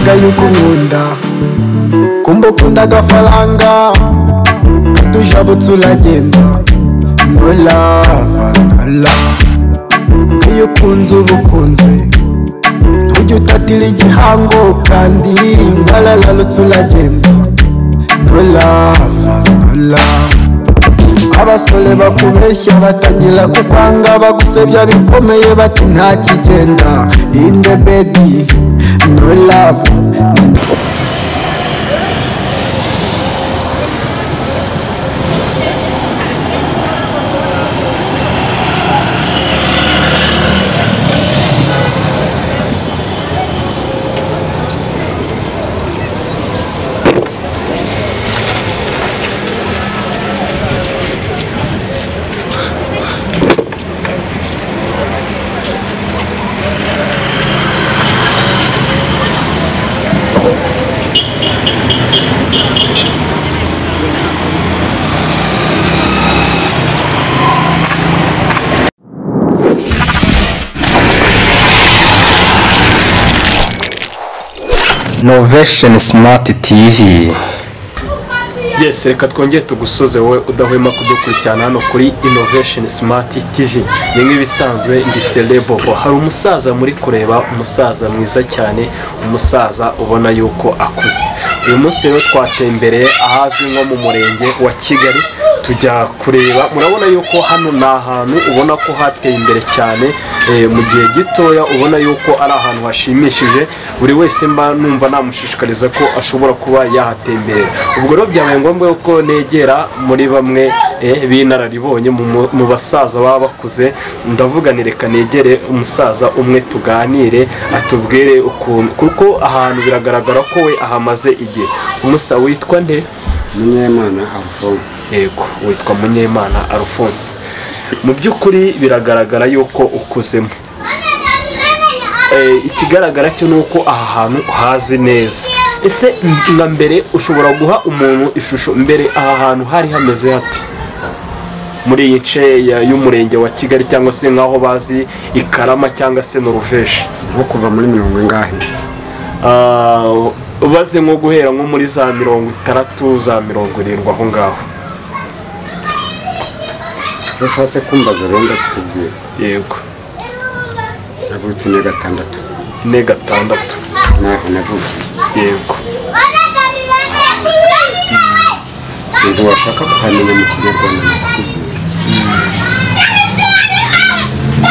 nabonaga yuko nkunda kumba ukunda agafaranga katujabutse uragenda no love no love iyo ukunze uba ukunze ntujya utatira igihango kandi waralarutse uragenda no love no love abasore bakubeshya batangira kukwanga bagusebya bikomeye bati nta kigenda in the bed no love Novation Smart TV. Yes, reka twongeye tugusoze wowe udahwema kudukurikirana hano kuri Innovation Smart TV. Ni nk'ibisanzwe ndi Celebobo. Hari umusaza muri kureba, umusaza mwiza cyane, umusaza ubona yuko akuze. Uyu munsi rero twatembereye ahazwi nko mu murenge wa Kigali tujya kureba. Murabona yuko hano na ahantu ubona ko hateye imbere cyane mu gihe gitoya, ubona yuko ari ahantu hashimishije. Buri wese mba numva namushishikariza ko ashobora kuba yahatemberera. Ubwo rero byabaye ngombwa ko negera muri bamwe binararibonye mu basaza baba bakuze, ndavuga ni reka negere umusaza umwe tuganire atubwire ukuntu, kuko ahantu biragaragara ko we ahamaze igihe. Umusa witwa nde? Munyemana Alphonse. Yego, witwa Munyemana Alphonse. Mu by'ukuri biragaragara yuko ukuzemo. Ikigaragara cyo nuko aha hantu hazi neza. Ese nka mbere ushobora guha umuntu ishusho mbere aha hantu hari hameze hati muri iyi nce y'umurenge wa Kigali cyangwa se nkaho bazi Ikarama cyangwa se Noruveje? Nko kuva muri 70 ngahe baze nko guhera nko muri za 60 za 70 aho ngaho. Ushatse kumbaza rero ndakubwira. Yego, navutse ne gatandatu naho navutse. Yego, ngo washaka kuhamenya mu Kinyarwanda nakubwira.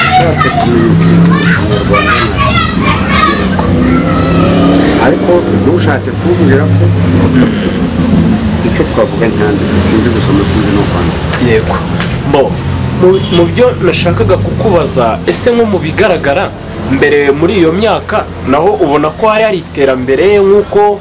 Ushatse kumenya Ikinyarwanda ariko ntushatse kubwira ko icyo twavuga ntandika sinzi gusoma sinzi no kwandika. Yego, mu byo nashakaga kukubaza, ese nko mu bigaragara mbere muri iyo myaka naho ubona ko hari iterambere? Nkuko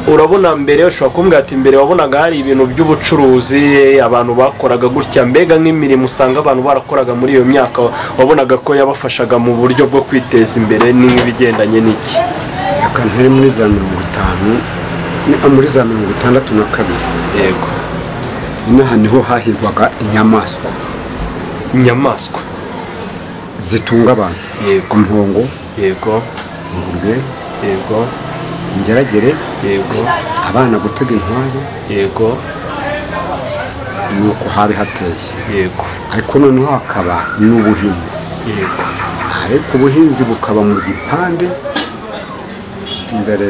urabona mbere ushobora kumbwira ati mbere wabonaga hari ibintu by'ubucuruzi abantu bakoraga gutya, mbega nk'imirimo usanga abantu barakoraga muri iyo myaka wabonaga ko yabafashaga mu buryo bwo kwiteza imbere n'ibigendanye n'iki? Reka ntari muri za 50 muri za 62. Yego, inaha niho hahirwaga inyamaswa zitunga abantu. Yego, impongo. Yego, ingurube. Yego, ingeragere. Yego, abana gutega inkware. Yego, nuko hari hateye. Yego, ariko noneho hakaba n'ubuhinzi. Yego, ariko ubuhinzi bukaba mu gipande mbere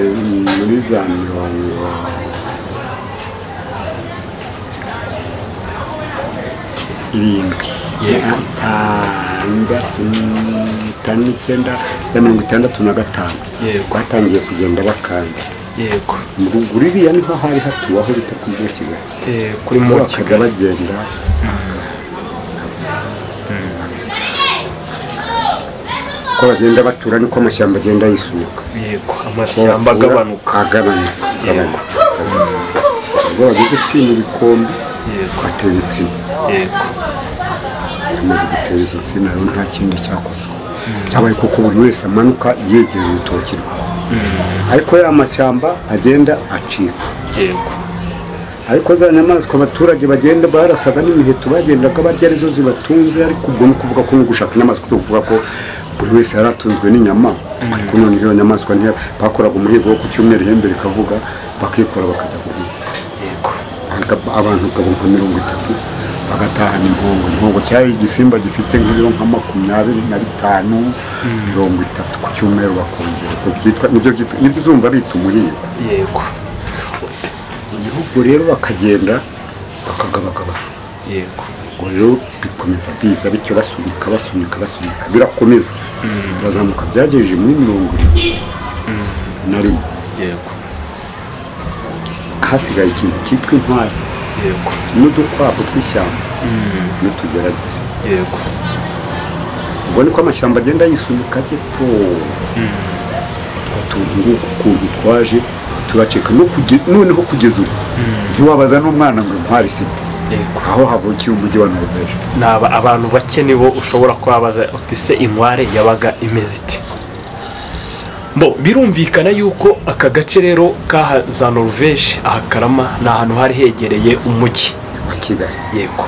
muri za 1965 batangiye kugenda bakanda. Yego, muri iriya niho hari hatuwe aho bita ku Kigali. Kuri mu Kigali bagenda ko bagenda batura niko amashyamba agenda yisunika. Yego, amashyamba agabanuka. Ubwo bageze cyane bikombe batera insina. Yego, amaze gutera izo nsina rero nta kindi cyakozwe. Cyabaye kuko buri wese amanuka yegera urutoki rwe. Ariko ya mashyamba agenda acika. Yego, ariko za nyamaswa abaturage bagenda barasaga n'imiheto bagendaga barya arizo zibatunze. Ariko ubwo ni kuvuga ko gushaka inyamaswa tuvuga ko buri wese yaratunzwe n'inyama ariko none iyo nyamaswa ntiya bakoraga umuhigo wo ku cyumweru ihembe rikavuga bakikora bakajya guhiga yego abantu nka 30 bagatahana impongo cyari igisimba gifite nk'ibiro nka 25 30 ku cyumweru bakongera ko byitwa nibyo uzumva bita umuhigo yego ibihugu rero bakagenda bakagabagaba yego rero bikomeza biza bityo basunika birakomeza birazamuka byagejeje muri 70 yego hasigaye ikintu cyitwa intwari yego n'udukwavu tw'ishyamba n'utugeragere yego ubwo niko amashyamba agenda yisunika cyepfo twatunguru ukuntu twaje turaceka noneho kugeza ubu ntiwabaza n'umwana ngo intwari site aho havukiye umujyi wa Norvège naba abantu bake nibo ushobora kubabaza uti se inkware yabaga imeze iti Bo birumvikana yuko aka gace rero kaha za Norvège ahakarama ni ahantu hari hegereye umujyi wa Kigali yego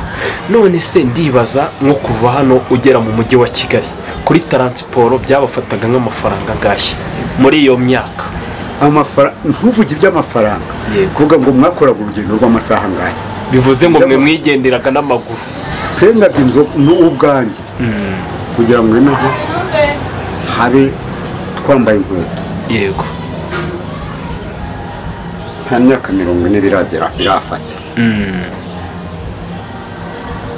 none se ndibaza nko kuva hano ugera mu mujyi wa Kigali kuri transport byabafataga nk'amafaranga ngahe muri iyo myaka amafaranga ntuvuge iby'amafaranga kuvuga ngo mwakoraga urugendo rw'amasaha ngahe bivuze ngo mwe mwigenderaga n'amaguru twendaga inzo n'ubwanjye kugira ngo naho habe twambaye inkweto yego nta myaka 40 biragera birafata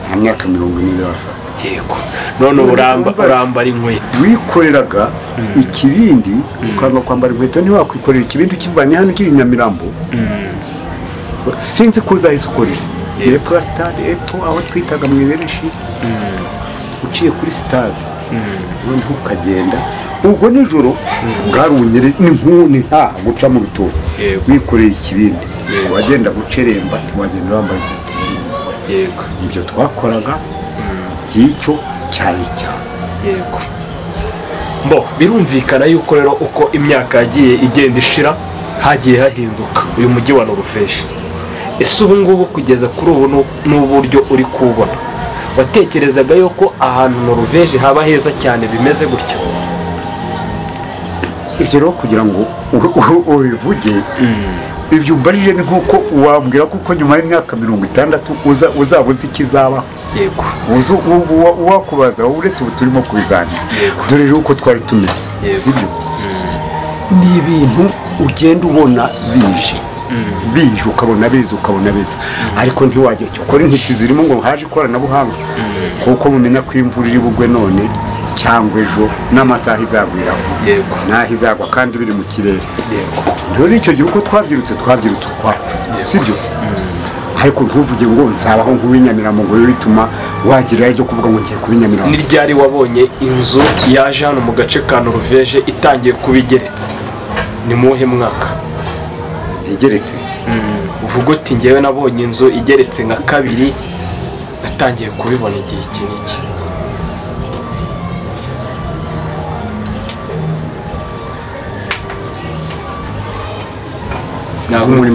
nta myaka 40 birafata yego none urambara inkweto wikoreraga ikibindi ukanga kwambara inkweto ni wakwikorera ikibindi ukivanye hano kiri Nyamirambo sinzi ko uzahise ukorera epfo stade epfo aho twitaga mu Ibereshi uciye kuri stade noneho ukagenda ubwo nijoro bwarunyere n'inkuni nta guca mu bitoto wikorera ikibindi wagenda guceremba wagenda wambaye yego ibyo twakoraga byicyo cyane yego Bo birumvikana yuko rero uko imyaka yagiye igenda ishira hagiye hahinduka uyu mujyi wa Norvège ese ubu ngubu kugeza kuri ubu n'uburyo uri kubona watekerezaga yuko ahantu Norvège haba heza cyane bimeze gutya ibyo rero kugira ngo ubivuge ibyo umbarije ni nkuko wambwira kuko nyuma y'imyaka 60 uzabuze ikizaba yego wakubaza uretse ubu turimo kubiganira dore rero uko twari tumeze sibyo ni ibintu ugenda ubona bije ukabona beza ariko ntiwajya cyo kora intiti zirimo ngo haje ikoranabuhanga kuko mumenya ko imvura iri bugwe none cyangwa ejo n'amasaha izagwiraho yego naho izagwa kandi biri mu kirere yego rero icyo gihe uko twabyirutse ukwacu sibyo ariko ntuvuge ngo nzabaho nk'uw'Inyamirambo ngo bituma wagira ibyo kuvuga ngo ngiye kubinyamirambo ni ryari wabonye inzu yaje hano mu gace ka Norvège itangiye kubigeretse ni muhe mwaka igeretse uvuga uti ngewe nabonye inzu igeretse nka 2 natangiye kubibona igihe kiniki muri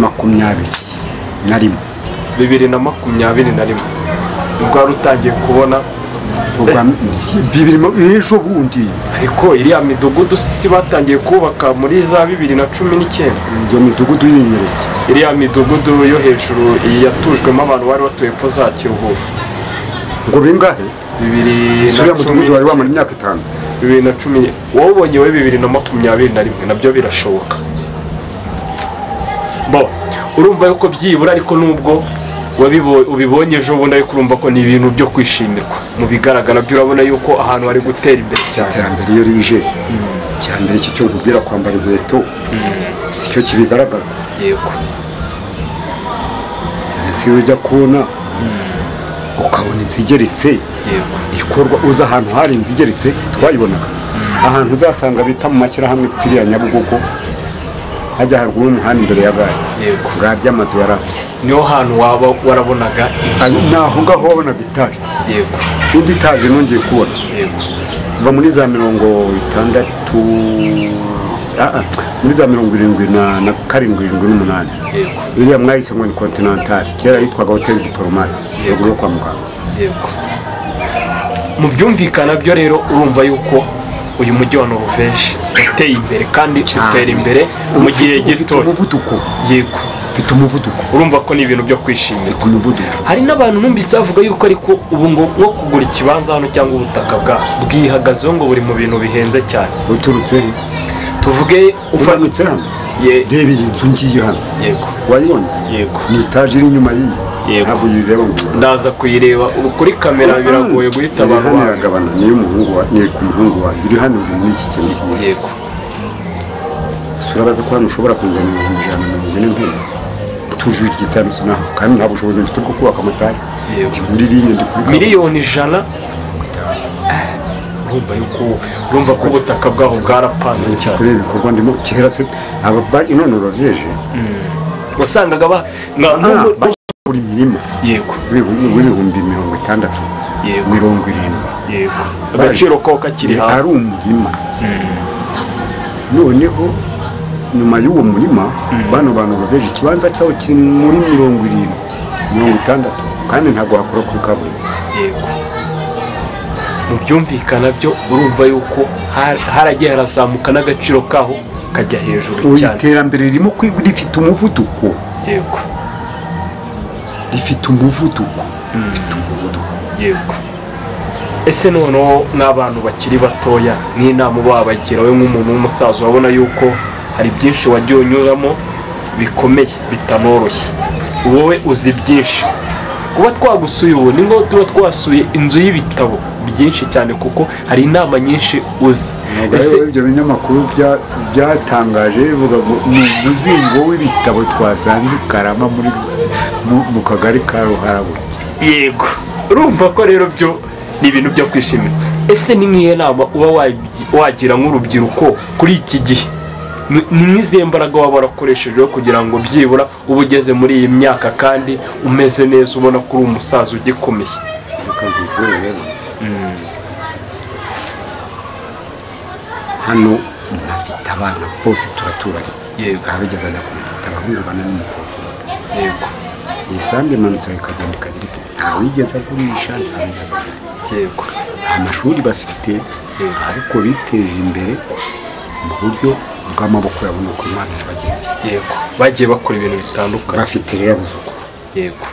2021 ubwo wari utangiye kubona ejo bundi ariko iriya midugudu sisi batangiye kubaka muri za 2019 iyo midugudu yinyereke iriya midugudu yo hejuru yatujwemo abantu bari batuye epfo za Kiruhura ngo bingahe 2020 mudugudu wari wamara imyaka 5 2010 wowe ubonye we 2021 nabyo birashoboka bo urumva yuko byibura ariko nubwo ubibonye ejo bundi ariko urumva ko ni ibintu byo kwishimirwa mu bigaragara byo urabona yuko ahantu hari gutera imbere cyane iterambere iyo rije cyambere iki cyo nkubwira kwambara inkweto si cyo kibigaragaza yego ese ujya kubona ukabona inzu igeretse yego ikorwa uza ahantu hari inzu igeretse twayibonaga ahantu uzasanga bita mu mashyirahamwe pfiriya Nyabugogo hajya haruguru y'umuhanda imbere ya gare yego bwarya amazu yaraho niho hantu waba warabonaga naho ngaho wabonaga itaje yego indi itaje nongeye kubona yego va muri za 60 muri za 77 yego iriya mwahise ngo ni Continental kera yitwaga Hotel Diplomate yego yo kwa muganga yego mu byumvikana byo rero urumva yuko uyu mujyi wa Norvège uteye imbere kandi utera imbere mu gihe gito. Yego, ufite umuvuduko, urumva ko ni ibintu byo kwishimira. ufite umuvuduko. Hari n'abantu numvise bavuga yuko ariko ubu ngo nko kugura ikibanza hano cyangwa ubutaka bwihagazeho ngo buri mu bintu bihenze cyane. Uturutse he? Tuvuge uvanutse hano, reba iyi nzu ngiye hano. Yego, wayibona? Yego, ni etaje iri inyuma y'iyi. Ntabwo uyireba ngo ndaza kuyireba kuri kamera biragoye guhita abantu baragabana. Niyo umuhungu wa ni ku muhungu wanjye iri hano muri iki kintu. Yego, surabaza ko hano ushobora kunzanira 140 tuje igitano sinaho kandi nta bushobozi mfite bwo kubaka amatari. Muri linye ndi kuri miliyoni 100. Urumva ko ubutaka bwaho bwarapanze cyane. Kuri ibikorwa ndimo kera se aba inone Norvège wasangaga buri mirima. Yego, w'ibihumbi 60. Yego, 70. Yego, agaciro ko kakiri hasi ari umurima. Noneho nyuma y'uwo murima bano bantu Norvège ikibanza cyaho kiri muri 70, 60 kandi ntabwo hakora kuri kaburimbo. Yego, mu byumvikana byo urumva yuko haragiye harazamuka n'agaciro kaho kajya hejuru cyane. Iterambere ririmo rifite umuvuduko. Yego, rifite umuvuduko. Rifite umuvuduko. Yego, ese noneho n'abantu bakiri batoya n'inama babagira we nk'umuntu w'umusaza wabona yuko hari byinshi wagiye unyuramo bikomeye bitanoroshye, wowe uzi byinshi, kuba twagusuye ubu ni ngo tuba twasuye inzu y'ibitabo byinshi cyane kuko hari inama nyinshi uzi. Ese ibyo binyamakuru byatangaje bivuga ngo ni umuzingo w'ibitabo twasanze Karama mu kagari ka Ruharabuge. Yego, urumva ko rero byo ni ibintu byo kwishimira. Ese ni nk'iyo nama uba wagira nk'urubyiruko kuri iki gihe, ni nk'izihe mbaraga waba warakoreshejeho kugira ngo byibura uba ugeze muri iyi myaka kandi umeze neza ubona ko uri umusaza ugikomeye? Hano ntafite abana bose turaturanye. Yego, abigeze ajya kumufata abahungu bane n'umukobwa. Yego, isambu imanutse ikagenda ikagira iti ntawigeze agurisha. Yego, amashuri bafite ariko biteje imbere mu buryo bw'amaboko yabo nuko Imana yabageneye. Yego, bagiye bakora ibintu bitandukanye. Bafite rero abuzukuru. Yego,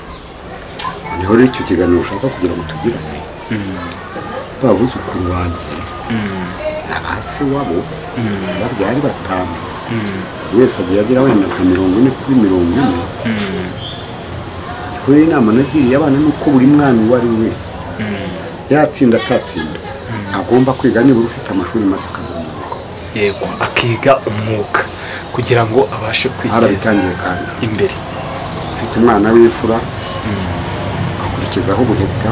niho rero icyo kiganiro ushaka kugira ngo tugirane. Babuzukuru banjye abase wabo babyari 5. Wese agiye agira wenda nka 40 kuri 40. Kuri inama nagiriye abana nuko buri mwana uwo ari wese yatsinda atatsinda agomba kwiga nibura ufite amashuri make akazamuka. Yego, akiga umwuga kugira ngo abashe kwiteza imbere. Ufite umwana w'ifura akurikizaho ubuheta,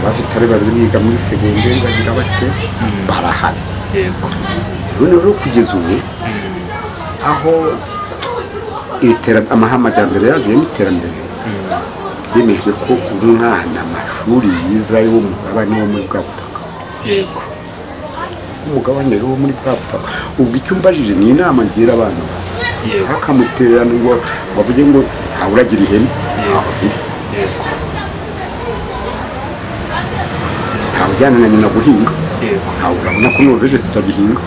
bafite ari babiri biga muri segonderi bagira bate barahari. Yego, noneho kugeza ubu aho amajyambere yaziye n'iterambere byemejwe ko umwana amashuri yiza y'umugabane wo muri bwa butaka. Yego, umugabane wo muri bwa butaka. Ubwo icyo mbajije ni inama ngira abana hakamuterana ngo bavuge ngo ntawe uragira ihene ntaho ziri, ntawe ujyana na nyina guhinga, ntawe urabona ko Norvège tutagihinga.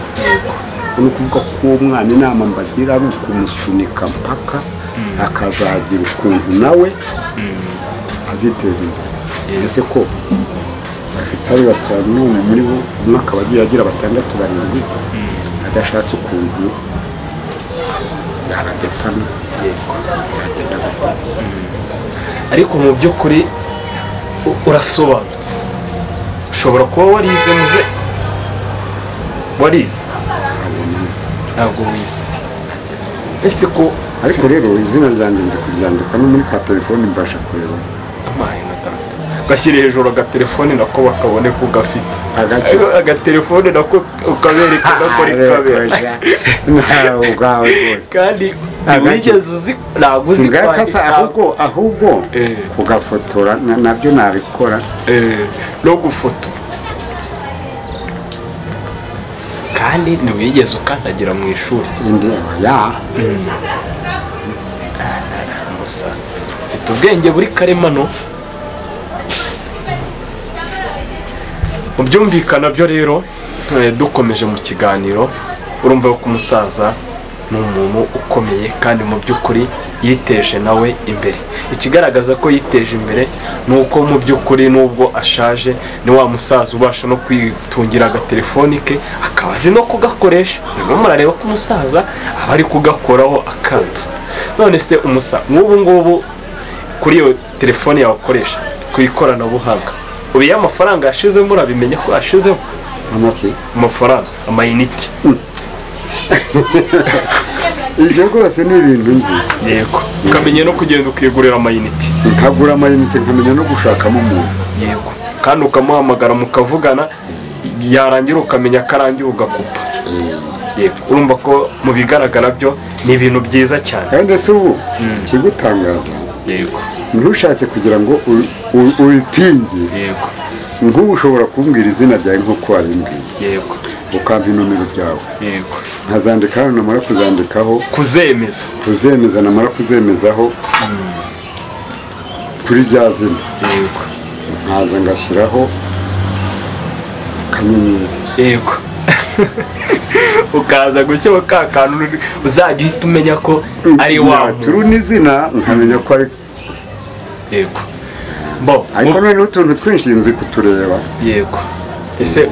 ni ukuvuga ko uwo mwana inama mbagira ari ukumusunika mpaka akazagira ukuntu nawe aziteza imbere. ese ko bafite ari 5 muri bo, umwe akaba agiye agira 6 7 adashatse ukuntu yaradepana yagenda gufata. ariko mu by'ukuri urasobanutse, ushobora kuba warize muze warize ntabwo wize. ese ko ariko rero izina ryanjye nzi kuryandika no muri ka telefone mbasha kureba amaye na data gashyire hejuru agatelefone nako bakabone ko gafite agatelefone nako ukabereka nako rikabera ntawe ubwawe rwose kandi wigeze uzi naguzi kwandika ahubwo kugafotora nabyo nabikora no gufotora kandi ntiwigeze ukandagira mu ishuri. Musa ufite ubwenge buri karemano. mu byumvikana byo rero dukomeje mu kiganiro urumva ko umusaza ni umuntu ukomeye kandi mu by'ukuri yiteje nawe imbere. Ikigaragaza ko yiteje imbere ni uko mu by'ukuri nubwo ashaje ni wa musaza ubasha no kwitungira agatelefoni ke akaba azi no kugakoresha. Niba murareba ko umusaza aba ari kugakoraho akanda. None se nk'ubu ngubu kuri iyo telefoni yawe ukoresha ku ikoranabuhanga ubu iyo amafaranga yashizemo urabimenya ko yashizemo amafaranga amayinite. Ibyo rwose ni ibintu nzi. Yego ukamenya no kugenda ukigurira amayinite. Nkagura amayinite nkamenya no gushakamo umuntu. Yego kandi ukamuhamagara mukavugana yarangira ukamenya ko arangiye ugakupa. Yego urumva ko mu bigaragara byo ni ibintu byiza cyane. Kandi se ubu kigutangaza. Yego ntushatse kugira ngo ubipinge. Yego nk'ubu ushobora kumbwira izina ryawe nk'uko wabimbwiye. Yego ukampa inomero ryawe. Yego nkazandika hano namara kuzandikaho kuzemeza namara kuzemezaho kuri rya zina. Yego nkaza ngashyiraho akanyenyeri. Yego ukaza gushyiraho ka kantu uzajya uhita umenya ko ari wawe turu n'izina nkamenya ko ari. Yego ariko noneho utuntu twinshi nzi kutureba. Yego ese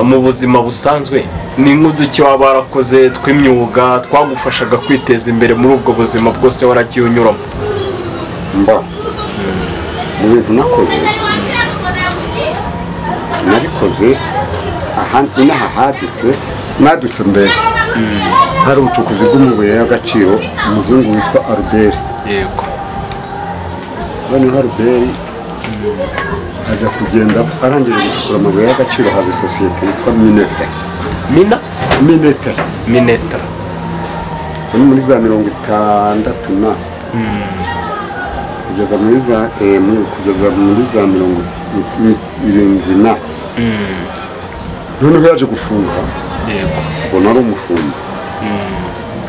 mu buzima busanzwe ni nk'uduki waba warakoze tw'imyuga twagufashaga kwiteza imbere muri ubwo buzima bwose waragiye unyuramo? Mu bintu nakoze nabikoze inaha hadutse mbere hari ubucukuzi bw'amabuye y'agaciro umuzungu witwa Albert. Yego noneho Albert aza kugenda arangije gucukura amabuye y'agaciro haza sosiyete yitwa Mineta muri za 60 na kugeza muri za 70 na noneho yaje gufunga. Yego ubona ari umushumba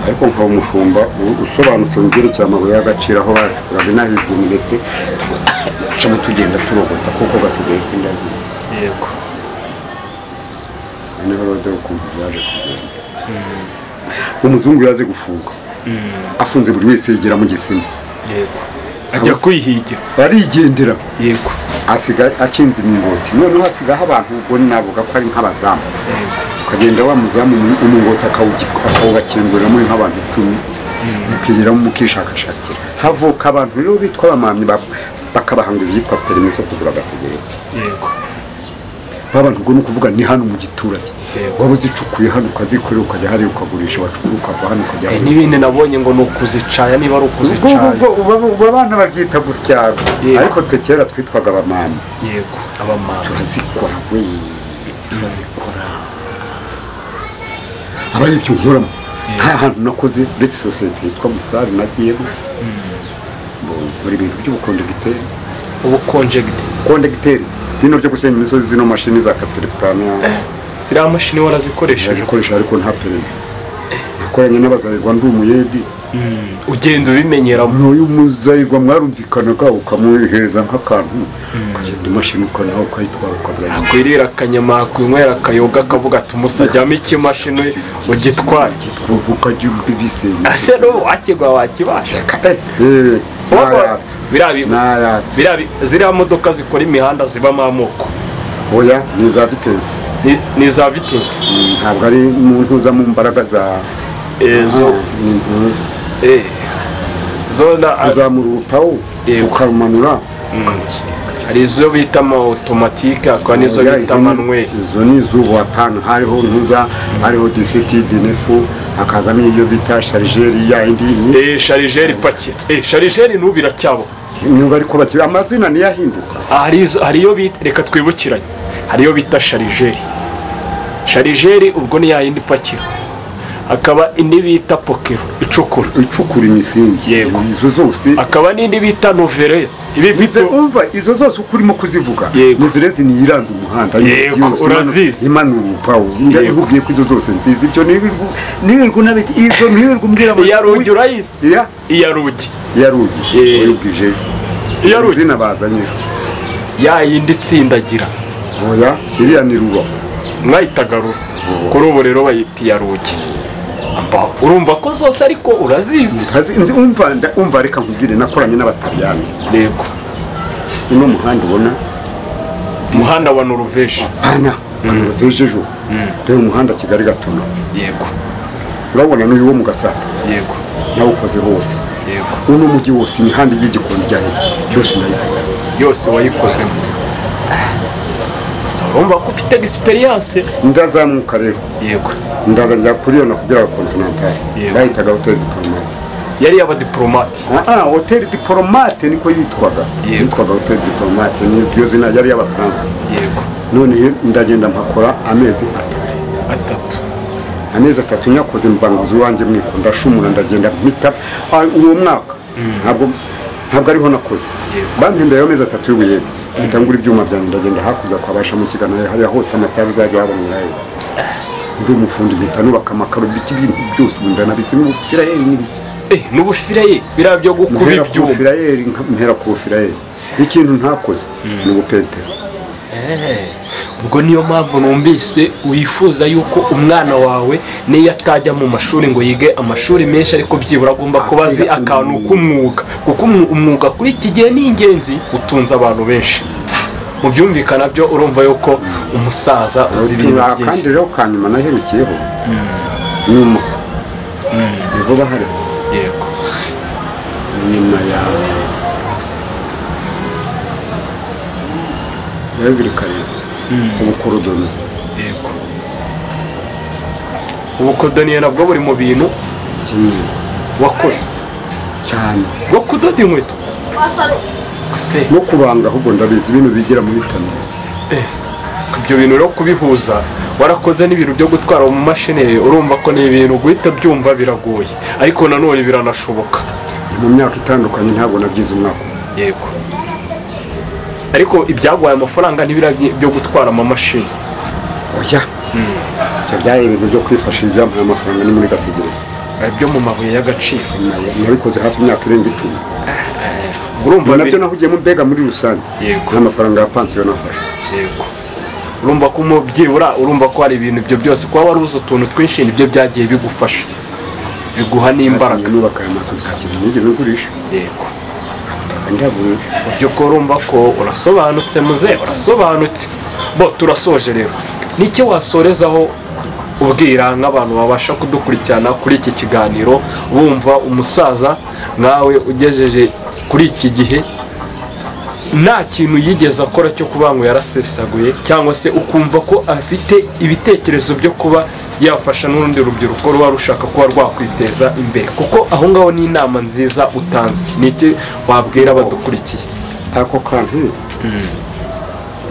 ariko nkaba umushumba usobanutse mu byerekeye amabuye y'agaciro aho bacukuraga inahijwe Minete cyangwa tugenda turogota kuko gasigaye kindazi. Yego noneho rero ukumva yaje kugenda umuzungu yaze gufunga afunze buri wese yigera mu gisima. Yego ajya kwihigira arigendera. Yego asigaye akinze imingoti noneho hasigaho abantu ubwo navuga ko ari nk'abazamu. ukagenda wa muzamu umungoti akawubakingurira muri nk'abantu 10 mukigeramo mukishakashakira. havuka abantu rero bitwa abamamyi bakabahanga ibyitwa permis yo kugura agasegereti. Yego babantu ubwo nukuvuga ni hano mu giturage waba uzicukuye hano ukazikorera ukajya hari ukagurisha bacukura ukava hano ukajya n'ibindi nabonye ngo nukuzicaya niba ari ukuzicaya ubwo abana babyita gusyara ariko twe kera twitwaga abamamyi. Yego abamamyi turazikora turazikora abari ibyo nkuramo nta hantu nakoze ndetse sosiyete yitwa Musari nagiyemo muri ibintu by'ubukondegiteri. Kondegiteri bino byo gusenya imisozi zino mashini za Caterpillar ziriya mashini warazikoresheje? Ariko nta perimi. nakoranye n'abazayirwa ndi umuyedi. ugenda ubimenyera uyu muzayirwa mwarumvikanaga ukamuhereza nk'akantu ukagenda imashini ukanaho ukayitwara ukabura. akwirira akanyama kwinywera akayoga akavuga ati umusajyamo ikimashini ugitwara ukagira ubibisenya. ase no wakigwa wakibasha. ziriya modoka zikora imihanda zibamo amoko. oya ni za vitesi. ni za vitesi ntabwo ari mu ntuza mu mbaraga za zo uzamura urupawu ukarumanura. hari izo bita ama automatique akaba nizo bita manuel. izo ni izuba hapana hariho ntuza hariho disiti dinefu hakazamo iyo bita chargeri ya indi chargeri paki chargeri nubira cyabo niba ariko bati amazina ni yahinduka. hari iyo bita reka twibukiranye hari iyo bita chargeri ubwo ni ya yindi pakira. akaba indi bita pokero icukura imisingi. Yego izo zose. akaba n'indi bita novelese. ibi bito umva izo zose ukurimo kuzivuga. novelese ni iranga umuhanda. Yego urazizi imanura pawo ndakubwiye ko izo zose nziza ibyo nibirirwa nabiti izo nibirirwa mbwira abantu. Iyarugi urayizi? Iyarugi uyubwije iyarugi zinabazanyije ya yindi tsindagira. oya iriya ni ruba mwayitaga ruba. kuri ubu rero bayita iya rugi. Urumva ko zose ariko urazizi? umva reka nkubwire nakoranye n'abataliyani. Yego. Ino muhanda ubona umuhanda wa Norvège. Hana Norvège ejo rero umuhanda Kigali Gatuna. Yego. Urabona n'uyu wo mu Gasata. Yego. Nawukoze hose. Yego. Uno mujyi wose imihanda y'igikoni ryayo yose nayikoze. Yose wayikoze. Urumva ko ufite experience. Ndazamuka rero. Yego. Ndaza njya kuri yo nakubwira Continental. Bayitaga Hotel Diplomate. Yari aba diplomate. Hotel Diplomate niko yitwaga. Yitwaga Hotel Diplomate niyo zina yari y'Abafaransa. Yego. None ndagenda mpakora amezi 3. Amezi 3 nyakoze mbanguzi wanjye mwikunda shumura ndagenda mpita uwo mwaka. Ntabwo ariho nakoze. Bampembeye amezi 3 y'ubuyede. Ndangura ibyuma byanjye ndagenda hakurya kwabasha mu kigana hari hose amatara uzajya habona. Ndi umufundi bita nubaka amakaro biti ibintu byose ubunda nabise n'ubufirayeri n'ibiki. N'ubufirayeri bira byo gukuba ibyuma. Ubufirayeri mpera ku bufirayeri. Ikintu ntakoze ni ubupentero. Ubwo niyo mpamvu numvise wifuza yuko umwana wawe niyo atajya mu mashuri ngo yige amashuri menshi ariko byibura agomba kuba azi akantu k'umwuga kuko umwuga kuri iki gihe ni ingenzi utunze abantu benshi. Mu byumvikana byo urumva yuko umusaza uzi ibintu byinshi. Kandi rero kanyuma naherukiyeho nyuma vuba hari. Yego. Nyuma ya Yabirikanye ubukorodoni. Yego. Ubukorodoni nabwo buri mu bintu kimwe wakoze cyane bwo kudoda inkweto no kubanga ahubwo ndabizi ibintu bigira muri tano. Ibyo bintu rero kubihuza warakoze n'ibintu byo gutwara mu mashini urumva ko ni ibintu guhita byumva biragoye ariko nanone biranashoboka. Mu myaka itandukanye ntabwo nabyize umwaka. Yego. Ariko ibyagwaye amafaranga n'ibirabye byo gutwara mu mashini. Oya. Cyo byari ibintu byo kwifashisha byampaye amafaranga ni muri Gasigire. Byo mu mabuye y'agaciro. Nabikoze hafi imyaka irenga 10. Urumva nabyo nahugiye mu mbega muri rusange. Yego. N'amafaranga ya pansiyo nafashe. Yego. Urumva ko umubyibura urumva ko hari ibintu byo byose kwa waruzo utuntu twinshi nibyo byagiye bigufasha. Biguha n'imbaraga. Nubaka amazu nta kintu nigeze ngurisha. Yego. Ndagurisha. Byo ko urumva ko urasobanutse muze urasobanutse. Bo turasoje rero. Niki wasorezaho ubwira nk'abantu babasha kudukurikirana kuri iki kiganiro bumva umusaza nkawe ugejeje kuri iki gihe nta kintu yigeze akora cyo kuba ngo yarasesaguye cyangwa se ukumva ko afite ibitekerezo byo kuba yafasha n'urundi rubyiruko ruba rushaka kuba rwakwiteza imbere kuko aho ngaho ni inama nziza utanze niki wabwira abadukurikiye ako kantu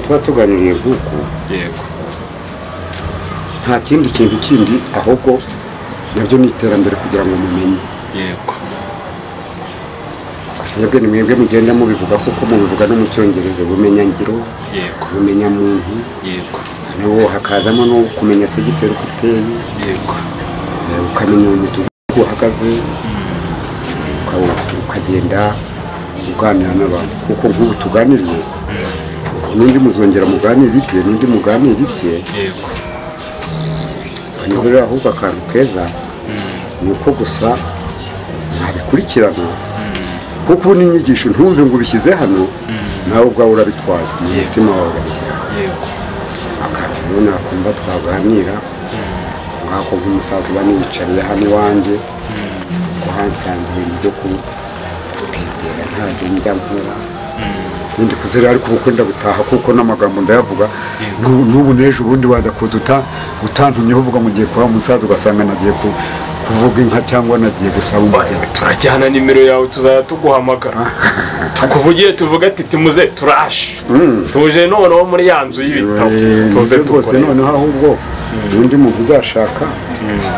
tuba tuganiriye nk'uko. Yego. Nta kindi kintu kindi ahubwo nabyo ni iterambere kugira ngo mumenye. Yego. Yebwe ni mwebwe mugenda mubivuga kuko mubivuga no mu cyongereza bumenya ngiro. Yego. Bumenya muntu. Yego. Nabo hakazamo no kumenya segiteri kuteye. Yego. Ukamenya umutugu uhagaze. Ukagenda uganira n'abantu kuko nk'ubu tuganiriye. N'undi muzongera muganira ibye n'undi muganira ibye. Yego. Niho ahubwo akantu keza ni uko gusa ntabikurikirana kuko ubu n'inyigisho ntumve ngo ubishyize hano nawe ubwawe urabitwaye mu mutima wawe. Yego. akantu rero nakumva twaganira nk'ako nk'umusaza uba niyicariye hano iwanjye ko hansanze ibintu byo gutembera ntabyo njya nkora ndi kuzera ariko uko ndabutaha kuko n'amagambo ndayavuga n'ubu n'ejo ubundi wajya kuduta utantumyeho uvuga mu gihe kuba umusaza ugasanga nagiye kuvuga inka cyangwa nagiye gusaba umugeni. Turajyana nimero yawe tuzajya tuguhamagara tukuvugiye tuvuga ati timuze turashe tuje noneho muri ya nzu y'ibitabo tuze tukore noneho ahubwo undi muntu uzashaka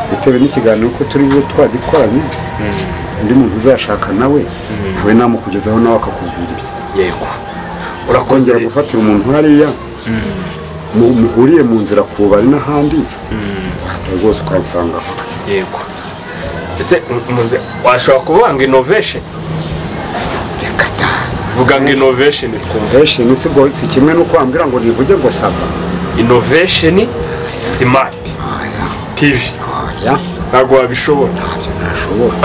bitewe n'ikiganiro ko turi bwo twagikoranye undi muntu uzashaka nawe namukugezaho nawe akakubwira ibye. Yego. Urakongera gufatira umuntu hariya muhuriye mu nzira ku bari n'ahandi waza rwose ukansanga. Yego. Ese muze washobora kuvuga ngo innovation reka da vuga ngo innovation si kimwe n'uko wambwira ngo nivuge ngo saba innovation smart TV ya ntabwo wabishobora ntashobora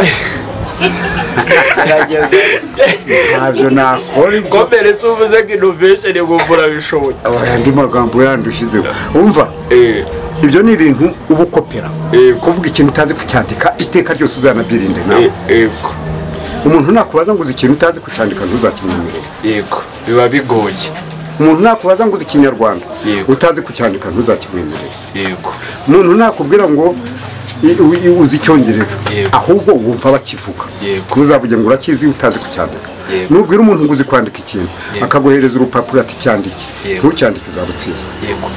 ntabyo nakora ibyo komere se uvuze ko innovation ngumva urabishoboye andi magambo yandushizeho umva ibyo ni ibintu uba ukopera kuvuga ikintu utazi kucyandika iteka ryose uzanabyirinde nawe yego umuntu nakubaza ngo uzi ikintu utazi kucyandika ntuzakimwemerere yego biba bigoye umuntu nakubaza ngo uzi ikinyarwanda utazi kucyandika ntuzakimwemerere yego umuntu nakubwira ngo uzi icyongereza ahubwo wumva bakivuga ntuzavuge ngo urakizi utazi kucyandika nubwira umuntu ngo uzi kwandika ikintu akaguhereza urupapuro ati cyandike ntucyandike uzarutsinda yego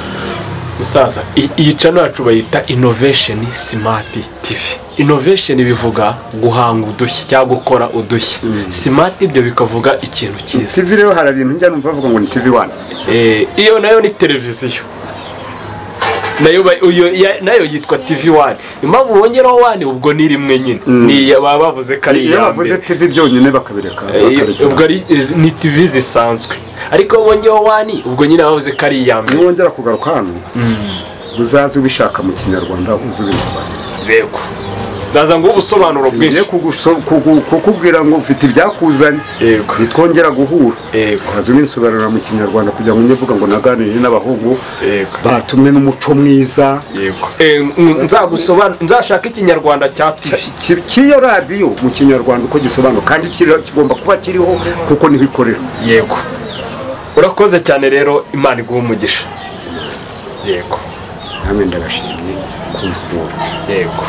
musaza iyi channel yacu bayita Innovation Smart TV. Innovation bivuga guhanga udushya cyangwa gukora udushya. Smart ibyo bikavuga ikintu cyiza. TV rero hari ibintu njya numva bavuga ngo ni TV1. Iyo nayo ni televiziyo. Nayo yitwa TV1. Impamvu bongeraho 1 ubwo ni rimwe nyine. Ni baba bavuze ko ari iya. Bavuze TV byonyine bakabireka. Ubwo ari ni TV zisanzwe. Ariko bongeho 1 ubwo nyine bavuze ko ari iya mbere. Wongera kugaruka hano. Uzaze ubishaka mu kinyarwanda uzubisobanura. Yego. Ndaza ngo ubusobanuro bwinshi kukubwira ngo ufite ibyakuzanye nitwongera guhura kaza uninsobanurira mu kinyarwanda kugira ngo nyevuga ngo naganire n'abahungu batumwe n'umuco mwiza nzashaka ikinyarwanda cya TV kiyo radio mu kinyarwanda uko gisobanura kandi kigomba kuba kiriho kuko niho ikorera. Yego urakoze cyane rero Imana iguha umugisha. Yego namwe ndabashimye kunsura. Yego